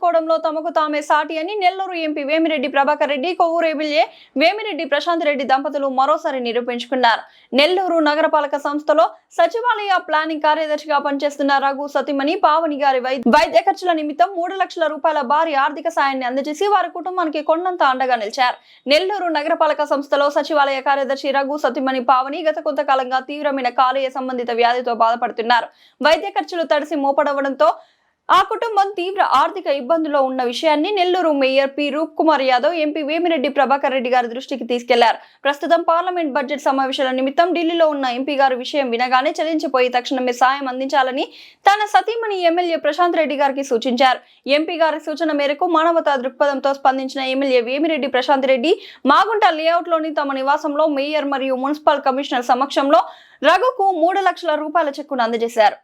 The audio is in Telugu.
ఆదుకోవడంలో తమకు తామే సాటి అని నెల్లూరు ఎంపీ వేమిరెడ్డి ప్రభాకర్ రెడ్డి, కొవ్వూరు ఎమ్మెల్యే వేమిరెడ్డి ప్రశాంత్ రెడ్డి దంపతులు మరోసారి నిరూపించుకున్నారు. నెల్లూరు నగరపాలక సంస్థలో సచివాలయ ప్లానింగ్ కార్యదర్శిగా పనిచేస్తున్న రఘు సతీమణి పావని గారి వైద్య ఖర్చుల నిమిత్తం 3 లక్షల రూపాయల భారీ ఆర్థిక సాయాన్ని అందజేసి వారి కుటుంబానికి కొండంత అండగా నిలిచారు. నెల్లూరు నగరపాలక సంస్థలో సచివాలయ కార్యదర్శి రఘు సతీమణి పావని గత కొంతకాలంగా తీవ్రమైన కాలేయ సంబంధిత వ్యాధితో బాధపడుతున్నారు. వైద్య ఖర్చులు తడిసి మోపడవడంతో ఆ కుటుంబం తీవ్ర ఆర్థిక ఇబ్బందుల్లో ఉన్న విషయాన్ని నెల్లూరు మేయర్ పి రూప్ కుమార్ యాదవ్ ఎంపీ వేమిరెడ్డి ప్రభాకర్ రెడ్డి గారి దృష్టికి తీసుకెళ్లారు. ప్రస్తుతం పార్లమెంట్ బడ్జెట్ సమావేశాల నిమిత్తం ఢిల్లీలో ఉన్న ఎంపీ గారు విషయం వినగానే చలించిపోయి తక్షణమే సాయం అందించాలని తన సతీమణి ఎమ్మెల్యే ప్రశాంత్ రెడ్డి గారికి సూచించారు. ఎంపీ గారి సూచన మేరకు మానవతా దృక్పథంతో స్పందించిన ఎమ్మెల్యే వేమిరెడ్డి ప్రశాంత్ రెడ్డి మాగుంట లేఅవుట్ లోని తమ నివాసంలో మేయర్ మరియు మున్సిపల్ కమిషనర్ సమక్షంలో రఘుకు 3 లక్షల రూపాయల చెక్కును అందజేశారు.